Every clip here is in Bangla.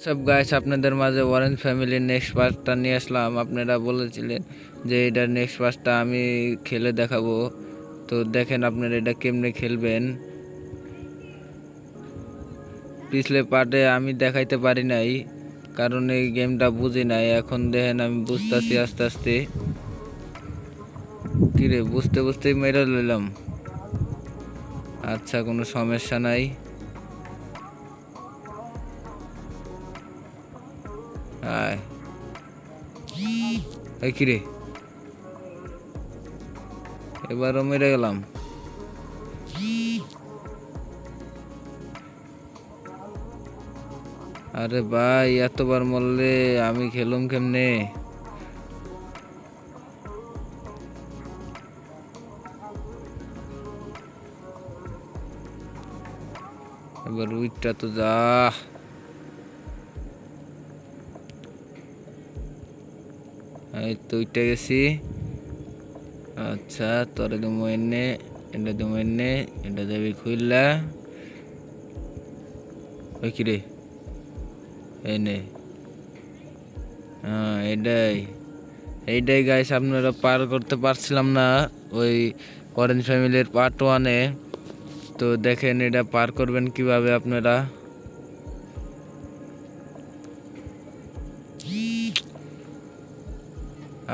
সব গাইস আপনাদের মাঝে অরেঞ্জ ফ্যামিলির নেক্সট পার্টটা নিয়ে আসলাম। আপনারা বলেছিলেন যে এটার নেক্সট পার্টটা আমি খেলে দেখাবো। তো দেখেন আপনারা এটা কেমনে খেলবেন। পিছলে পার্টে আমি দেখাইতে পারি নাই, কারণ এই গেমটা বুঝি নাই। এখন দেখেন আমি বুঝতেছি আস্তে আস্তে। কিরে বুঝতে বুঝতেই মেরে লইলাম। আচ্ছা, কোনো সমস্যা নাই। আয় এই কিরে, এবারও মেরে গেলাম। আরে ভাই, এতবার মরলে আমি খেলুম কেমনে? এবার উইকটা তো যা। এই তো উইকটা গেছি। আচ্ছা, তোরে দেবো এনে, এটা দেবো এনে, এটা দেবি খুললা। ওই কিরে, এনে। হ্যাঁ, এটাই এইটাই গাইস, আপনারা পার করতে পারছিলাম না ওই অরেঞ্জ ফ্যামিলির পার্ট 1-এ। তো দেখেন এটা পার করবেন কিভাবে আপনারা।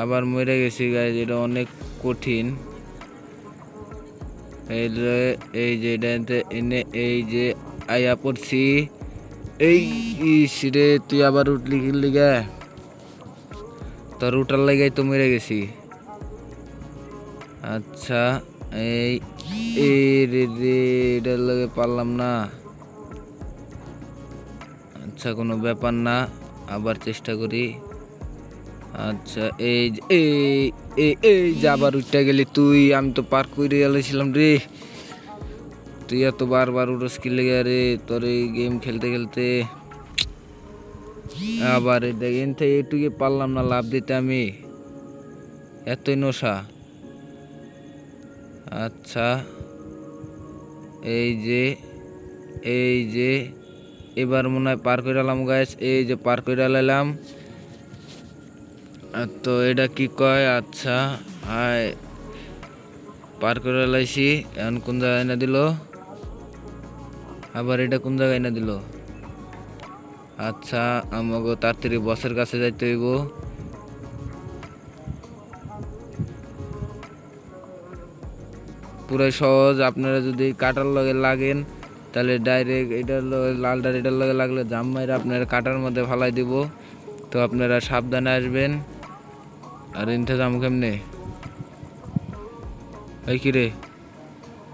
আবার মরে গেছি গাইস, এটা অনেক কঠিন। এই যে এটা এনে, এই যে আয়া পড়ছি। এই রে, তুই আবার উঠলি গেলি গা। তোর উঠার লাগাই তো মরে গেছি। আচ্ছা, এই এই রে রে, এটার লাগে পারলাম না। আচ্ছা, কোনো ব্যাপার না, আবার চেষ্টা করি। আচ্ছা, এই এই এই এই যে আবার উঠতে গেলি তুই। আমি তো পার করে গেছিলাম রে। তুই এত বারবার উঠোস কি লেগে রে? তোর এই গেম খেলতে খেলতে আবার দেখেন থেকে এটুকু পারলাম না লাভ দিতে আমি। এতই নশা। আচ্ছা, এই যে এই যে এবার মনে হয় পার করে এলাম গাইস। এই যে পার করে এলাম। তো এটা কি কয়? আচ্ছা, হাই, পার করে এলাইছি। এখন কোন জায়গায় না দিল? আবার এটা কোন জায়গায় না দিল? আচ্ছা, আমাকে তাড়াতাড়ি বসের কাছে যাইতে হইব। পুরাই সহজ। আপনারা যদি কাটার লগে লাগেন তাহলে ডাইরেক্ট এটার লগে, লালটার এটার লগে লাগলে জাম মাইরা আপনারা কাটার মধ্যে ফালাই দিব। তো আপনারা সাবধানে আসবেন। আর ইন্তজাম কেমনে? এই কিরে,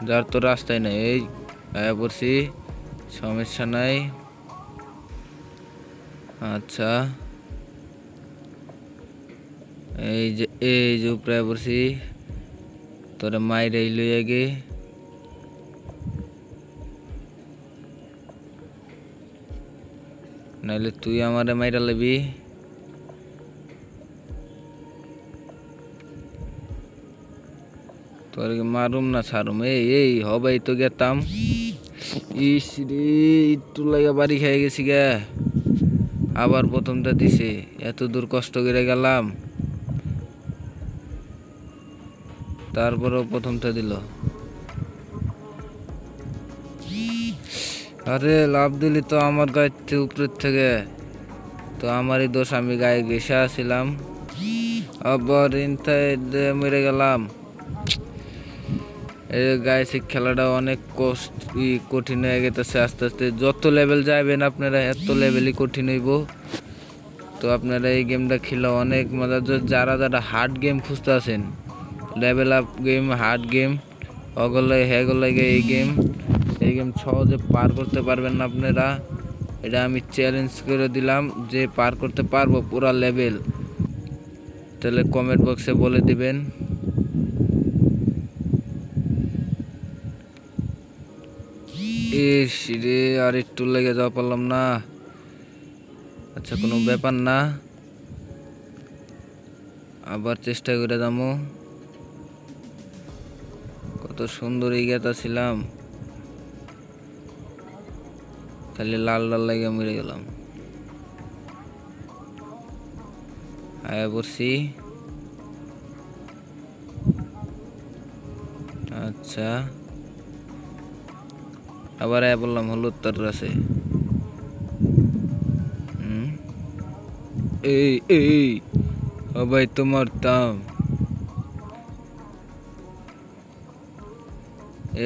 যার তো রাস্তায় নাই। এই আয়া পড়ছি, সমস্যা নাই। আচ্ছা, এই যে উপরে পড়ছি। তোরা মাইরে লই আগে। নাইলে তুই আমারে মাইরা লবি। তোর মারুম না ছাড়ুম। এই এই হবাই তো গেতাম। ইস রে, একটু লাগা বাড়ি খেয়ে গেছি গা। আবার প্রথমটা দিছে। এত দূর কষ্ট করে গেলাম, তারপরেও প্রথমটা দিল। আরে লাভ দিলি তো আমার গায়ে উপরের থেকে। তো আমারই দোষ, আমি গায়ে ঘেসে আসছিলাম। আবার ইনথায় মেরে গেলাম। এই গায়ে খেলাটা অনেক কঠিন হয়ে গেছে আস্তে আস্তে। যত লেভেল যাবেন আপনারা এত লেভেলই কঠিন হইব। তো আপনারা এই গেমটা খেলা অনেক মজা। যারা যারা হার্ড গেম খুঁজতে আছেন, level up game, hard game, হেগোলাগে এই গেম সহজে পার করতে পারবেন না আপনারা। এটা আমি চ্যালেঞ্জ করে দিলাম যে পার করতে পারবো পুরা লেভেল। তাহলে কমেন্ট বক্সে বলে দিবেন। ইস রে, আর একটু লেগে যাওয়া পারলাম না। আচ্ছা, কোনো ব্যাপার না, আবার চেষ্টা করে যাবো। কত সুন্দর এগিয়ে ছিলাম, খালি লাল লাল লাগে মরে গেলাম। আয়া পড়ছি। আচ্ছা আবার আয়া বললাম হলুদ তার আছে। এই এই ভাই তোমার দাম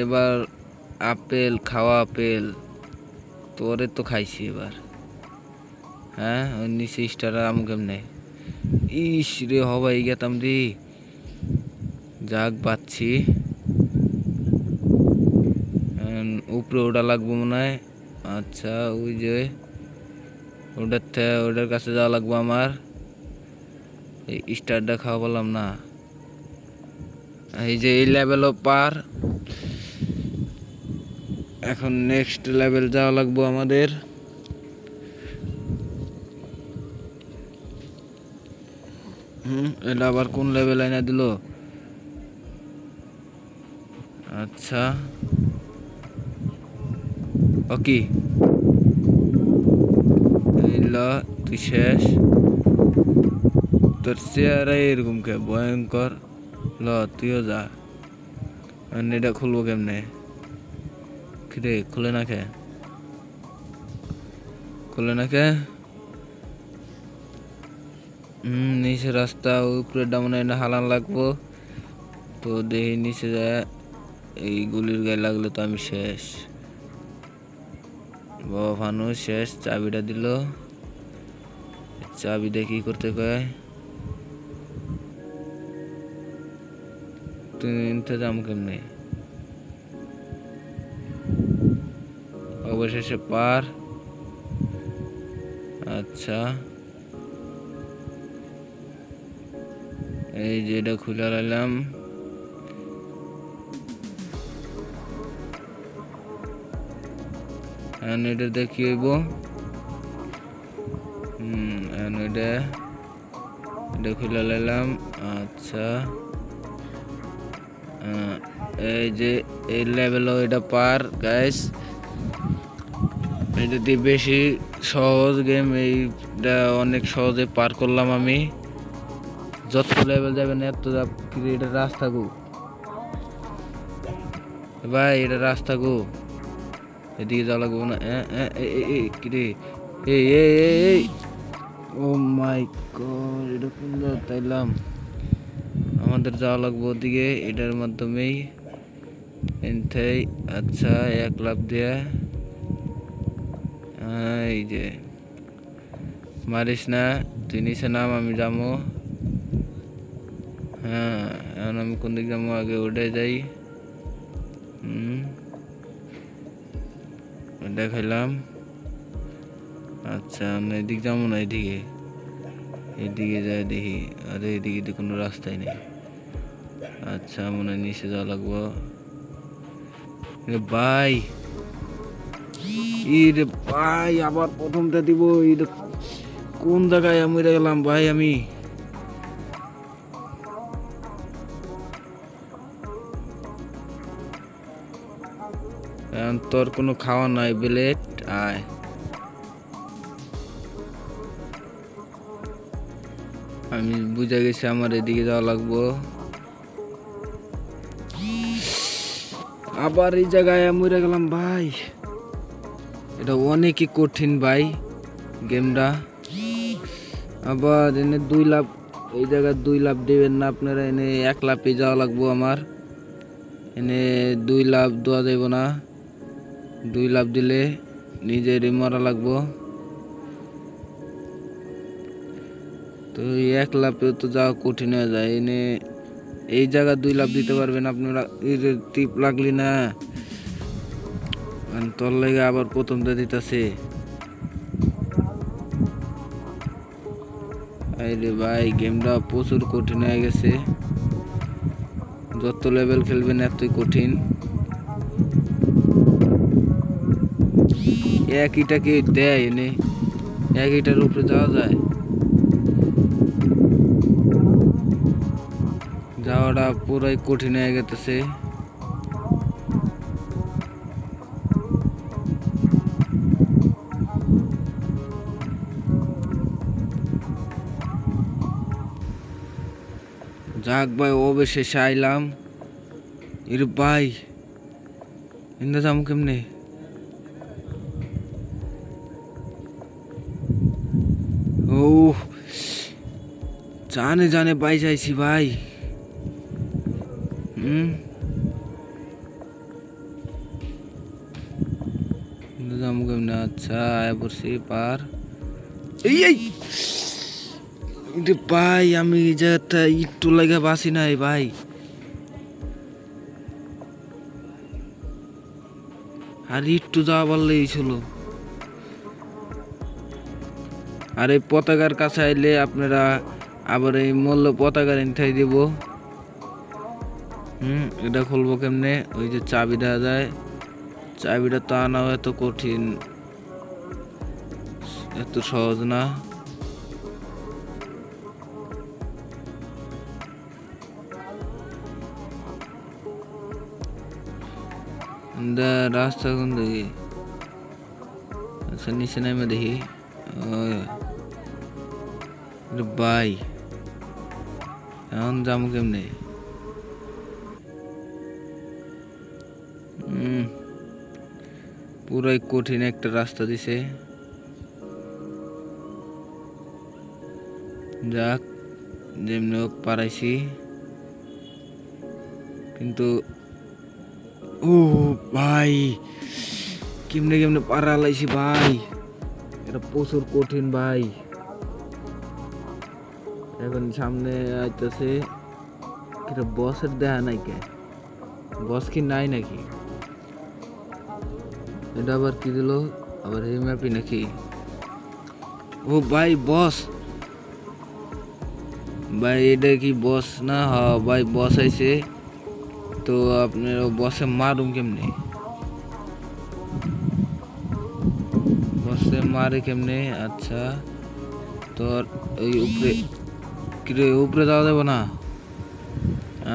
এবার আপেল খাওয়া আপেল তোরে তো খাইছি এবার। হ্যাঁ ওই নিচে স্টার আমু কেমনে ইস রে হবাই গেতাম রে। যাক বাচ্ছি উপরে ওটা লাগবো মনে হয়। আচ্ছা ওই যে ওটার কাছে যাওয়া লাগবো আমার। এই স্টারটা খাওয়া বললাম না। এই যে এই লেভেলও পার। এখন নেক্সট লেভেল যাওয়া লাগবো আমাদের। এটা আবার কোন লেভেল আইনা দিল। আচ্ছা ওকে তুই শেষ। তোর চেহারাই এরকম কে ভয়ঙ্কর। ল তুইও যা। এটা খুলবো কেমনে রে খুলে না খে খুলে না খে। নিচে রাস্তা উপরে ডামনে হালান লাগবো। তো দেখি নিচে যায় এই গুলির গায়ে লাগলে তো আমি শেষ। বাবা ভানু শেষ। চাবিটা দিল। চাবি দিয়ে কি করতে কয় তুমি ইন্তজাম কেমনে। অবশেষে পার। আচ্ছা এই যে এটা খুলে লাইলাম। এটা দেখি হইব। এটা খুলে লাইলাম। আচ্ছা এই যে এই লেভেলও এটা পার গাইস। এটা দিয়ে বেশি সহজ গেম। এইটা অনেক সহজে পার করলাম আমি। যত লেভেল যাবেন এত এটা রাস্তা গো ভাই। এটা রাস্তা গো এদিকে যাওয়া লাগবো না। কিরে এই ও মাই গড এটা কোন তাইলাম। আমাদের যাওয়া লাগবো ওদিকে এটার মাধ্যমেই এনথাই। আচ্ছা 1 লাখ দিয়ে এই যে মারিস না তুই নিচে নাম আমি যাবো। হ্যাঁ এখন আমি কোন দিক যাবো আগে উঠে যাই। দেখাইলাম। আচ্ছা আমি এদিক যাবো না এদিকে যাই দেখি। আরে এদিকে কোনো রাস্তাই নেই। আচ্ছা মনে হয় নিচে যাওয়া লাগবো ভাই। রে ভাই আবার প্রথমটা দিব। কোন জায়গায় আমি গেলাম ভাই। আমি তোর কোনো খাওয়া নাই বেলেট আয়। আমি বুঝে গেছি আমার এদিকে যাওয়া লাগবো। আবার এই জায়গায় মরে গেলাম ভাই। এটা অনেকই কঠিন ভাই গেমটা। আবার এনে 2 লাখ এই জায়গায় 2 লাখ দেবেন না আপনারা। এনে 1 লাখে যাওয়া লাগবো আমার। এনে 2 লাখ দেওয়া যাইব না। 2 লাখ দিলে নিজেরই মরা লাগবো। তো 1 লাখে তো যাওয়া কঠিন হয়ে যায়। এনে এই জায়গা 2 লাখ দিতে পারবেন আপনারা। এই যে টিপ লাগলি না তোর লেগে আবার প্রথমটা দিতেছে। আরে ভাই গেমটা প্রচুর কঠিন হয়ে গেছে। যত লেভেল খেলবেন এতই কঠিন। একইটাকে দেয় এনে একইটার উপরে যাওয়া যায়। যাওয়াটা পুরাই কঠিন হয়ে গেছে। যাক ভাই অবশেষে আইলাম। এর ভাই ইন্দা যাম কেমনে? ও জানে জানে ভাই যাইছি ভাই। যাম কেমনে? আচ্ছা আয় পড়ছি পার। এই ভাই আমি এই জায়গাটা একটু লাগে বাসি নাই ভাই। আর একটু যাওয়া পারলেই ছিল। আর এই পতাকার কাছে আইলে আপনারা আবার এই মূল্য পতাকার ইনঠাই দিব। এটা খুলবো কেমনে? ওই যে চাবি দেওয়া যায়, চাবিটা তো আনাও এত কঠিন, এত সহজ না। রাস্তা কোন দিকে? আচ্ছা নিচে নামে দেখি। ভাই এখন যাবো কেমনে? পুরাই কঠিন একটা রাস্তা দিছে। যাক যেমনি হোক পারাইছি, কিন্তু ও ভাই কেমনে কেমনে পারা লাইছি ভাই, এটা প্রচুর কঠিন ভাই। এখন সামনে আইতেছে, এটা বসের দেখা নাই কে? বস কি নাই নাকি? এটা আবার কি দিল? আবার এই ম্যাপই নাকি? ও ভাই বস ভাই, এটা কি বস না? হ্যাঁ ভাই বস আইছে। তো আপনার বসে মারুম কেমনে? বসে মারে কেমনে? আচ্ছা তোর ওই উপরে কিরে, উপরে যাওয়া যাবে না?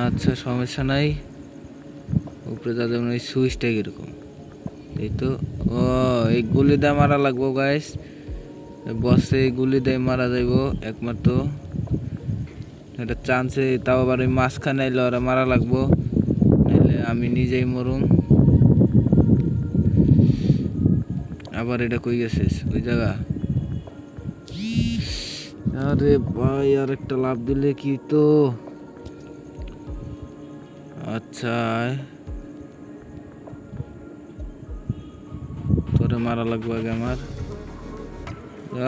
আচ্ছা সমস্যা নাই, উপরে যাওয়া যাবে না। এই সুইচটা কিরকম? এই তো ও এই গুলি দিয়ে মারা লাগবো গাইস। বসে গুলি দিয়ে মারা যাইব একমাত্র, এটা চান্সে। তাও আবার ওই মাঝখানে আইলে ওরা মারা লাগবো, নাইলে আমি নিজেই মরুম। আবার এটা কই গেছিস? ওই জায়গা। আরে ভাই আর একটা লাভ দিলে কি তো? আচ্ছা তোরে মারা লাগবে আগে আমার।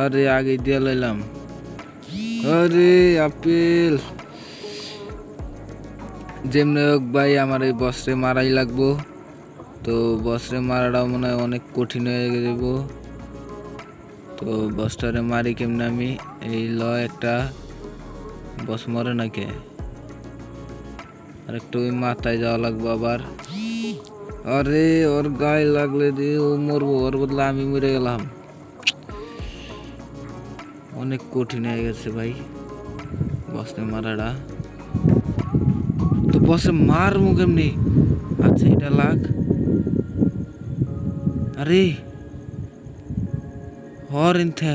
আরে আগে দিয়ে লাইলাম। আরে আপেল, যেমনি হোক ভাই আমার এই বসরে মারাই লাগবো। তো বসরে মারাটাও মনে হয় অনেক কঠিন হয়ে যাব। তো বসটারে মারি কেমনে আমি? এই ল একটা বস মরে নাকি? আর একটু ওই মাথায় যাওয়া লাগবো আবার। আরে ওর গায়ে লাগলে দিয়ে ও মরবো, ওর বদলে আমি মরে গেলাম। অনেক কঠিন হয়ে গেছে ভাই বসে মারাটা। তো বসে মারমু কেমনি? আচ্ছা এটা লাগ। আরে হর ইনথে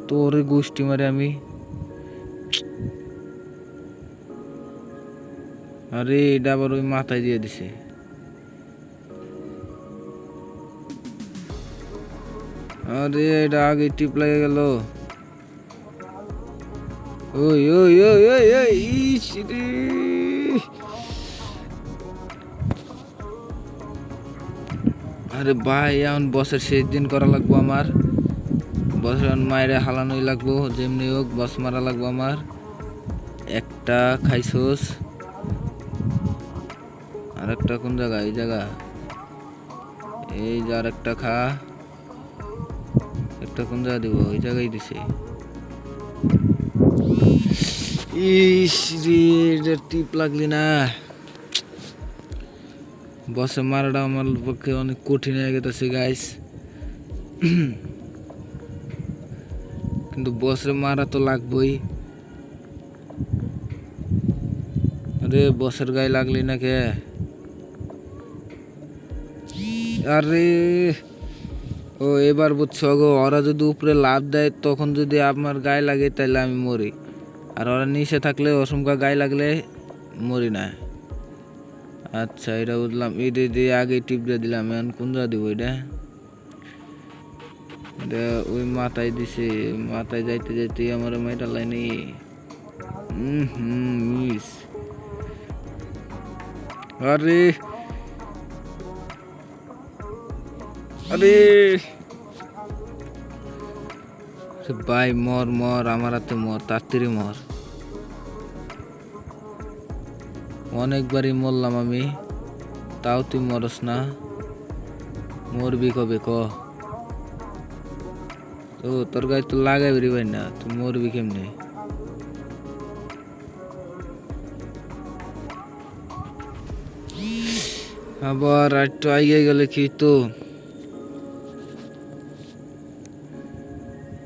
তোর গোষ্ঠী মারে আমি। আরে এটা আবার ওই মাথায় দিয়ে দিছে। আরে এটা আগে টিপ লেগে গেল। ওই ওই ওই ওই ওই ইস রে। আরে ভাই এখন বসের শেষ দিন করা লাগবো আমার। বসের মায়ের হালানোই লাগবো, যেমনি হোক বস মারা লাগবো আমার। একটা খাইছোস, আর একটা কোন জায়গা? এই জায়গা, এই যে আর একটা খা। একটা কোন জায়গা দিব? ওই জায়গায় দিছে। ইস রে টিপ লাগলি না। বসে মারাটা আমার পক্ষে অনেক কঠিন হয়ে গেছে গাইস। কিন্তু বসে মারা তো লাগবই। আরে বসের গায়ে লাগলি না কে? আরে ও এবার বুঝছো গো, ওরা যদি উপরে লাভ দেয় তখন যদি আমার গায়ে লাগে তাহলে আমি মরি। আর ওরা নিচে থাকলে অসংখ্য গায়ে লাগলে মরি না। আচ্ছা এটা বুঝলাম, এটা দিয়ে আগে টিপ দিয়ে দিলাম। এখন কোন যা দিব এটা? এটা ওই মাথায় দিছে, মাথায় যাইতে যাইতে আমার মেয়েটা লাইনে মিস। আরে আরে ভাই মর মর, আমার হাতে মর, তাড়াতাড়ি মর। অনেকবারই মরলাম আমি, তাও তুই মরস না। মরবি কবে ক? তো তোর গায়ে তো লাগাই বেরি ভাই না, তুই মরবি কেমনে? আবার একটু আগে গেলে কি তো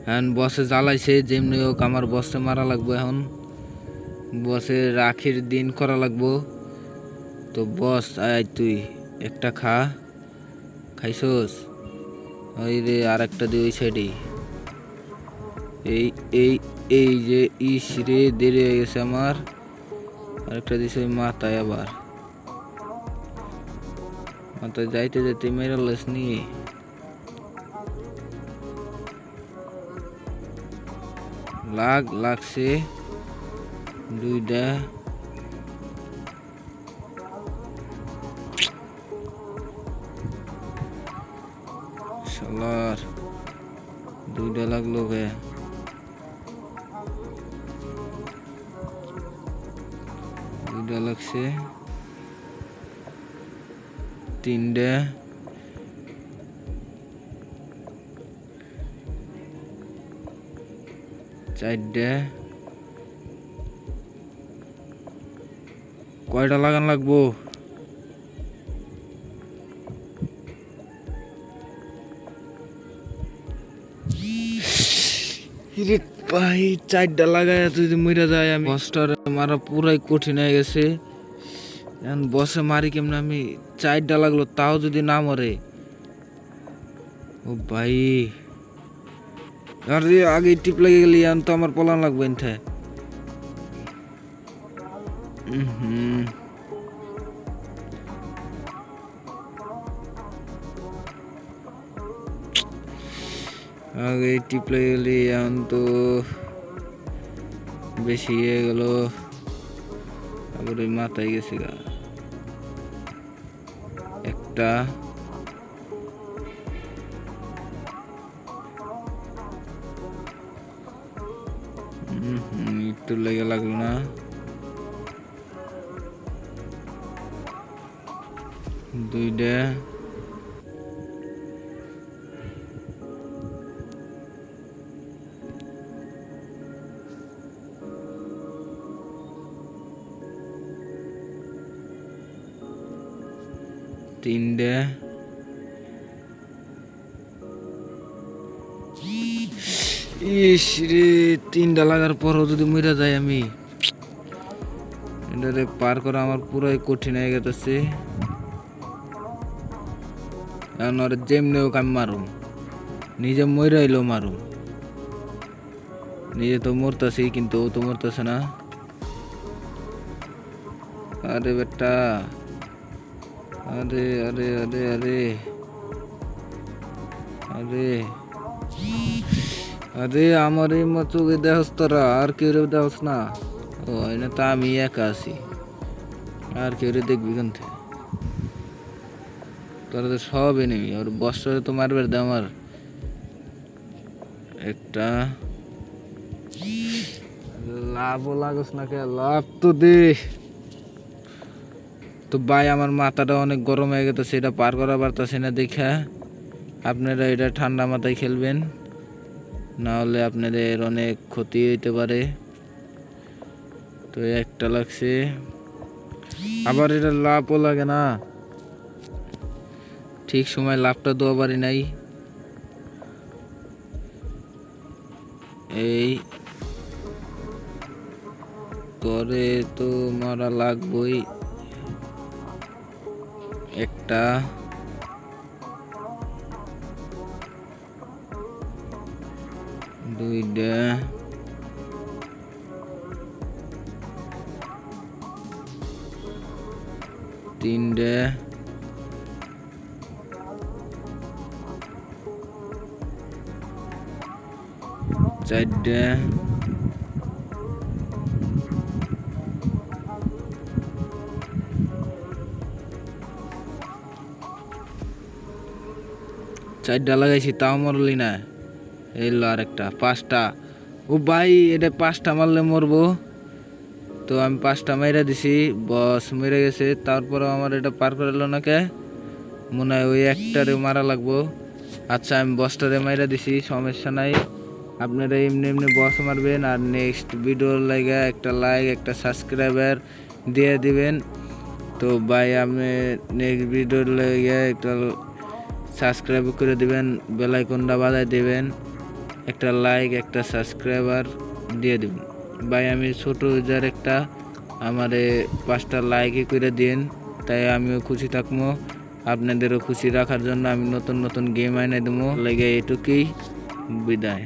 এখন বসে জ্বালাইছে, যেমনি হোক আমার বসে মারা লাগবো। এখন বসে রাখির দিন করা লাগবো। তো বস আয়, তুই একটা খা। খাইছস? ওই রে আর একটা দিয়ে ওই সাইডে। এই এই এই যে ইস রে, দেরি হয়ে গেছে আমার। আরেকটা দিছে ওই মাথায়, আবার মাথায় যাইতে যাইতে মেরালাস নিয়ে লাগছে দুইটা। শালার দুইটা লাগলো গে। দুইটা লাগছে, তিনটা, চারটা। কয়টা লাগান লাগবো? ভাই চারটা লাগাই যদি মরে যায়, আমি বসটারে মারা পুরাই কঠিন হয়ে গেছে। এখন বসে মারি কেমন? আমি চারটা লাগলো তাও যদি না মরে। ও ভাই আরে আগে টিপ লেগে গেলি, এখন তো আমার পলান লাগবে এনথে। আগে টিপ লেগে গেলি, এখন তো বেশি হয়ে গেল। আবার ওই মাথায় গেছে গা একটা। একটু লেগে লাগলো না। দুইটা, তিনটা, ইস রে তিনটা লাগার পরও যদি মরে যায়, আমি এটারে পার করা আমার পুরাই কঠিন হয়ে গেছে। এখন ওর যেমনি হোক আমি মারুম, নিজে মরে এলো মারুম। নিজে তো মরতেছি, কিন্তু ও তো মরতেছে না। আরে বেটা, আরে আরে আরে আরে আরে আরে আমার এই চোখে দেহস তোরা, আর কেউ দেহস না? ও এনে তো আমি একা আছি, আর কেউ দেখবি কেনতে? তোরা তো সব এনেমি। ওর বস্ত্রে তো মারবে দে আমার একটা। লাভও লাগস না কে? লাভ তো দে। তো ভাই আমার মাথাটা অনেক গরম হয়ে গেছে, সেটা পার করা পারতেছি না। দেখা আপনারা এটা ঠান্ডা মাথায় খেলবেন, না হলে আপনাদের অনেক ক্ষতি হইতে পারে। তো একটা লাগছে, আবার এটা লাভও লাগে না। ঠিক সময় লাভটা দেওয়া পারি নাই। এই করে তো মারা লাগবই। একটা, দুইটা, তিনটে, চারটে, চারটা লাগাইছি তাও মরলি না। এলো আরেকটা, পাঁচটা। ও ভাই এটা পাঁচটা মারলে মরবো, তো আমি পাঁচটা মেরে দিছি, বস মেরে গেছে। তারপরে আমার এটা পার করে এলো না কে, মনে হয় ওই একটারে মারা লাগবো। আচ্ছা আমি বসটারে মাইরা দিছি, সমস্যা নাই। আপনারা এমনি এমনি বস মারবেন আর নেক্সট ভিডিওর লাগে একটা লাইক একটা সাবস্ক্রাইবার দিয়ে দিবেন। তো ভাই আপনি নেক্সট ভিডিওর লাগে একটা সাবস্ক্রাইব করে দিবেন, বেল আইকনটা বাজায় দিবেন, একটা লাইক একটা সাবস্ক্রাইবার দিয়ে দিবেন। ভাই আমি ছোট যার একটা আমারে 5টা লাইকই করে দিন, তাই আমিও খুশি থাকবো। আপনাদেরও খুশি রাখার জন্য আমি নতুন নতুন গেম এনে দেবো। লাগে এটুকুই, বিদায়।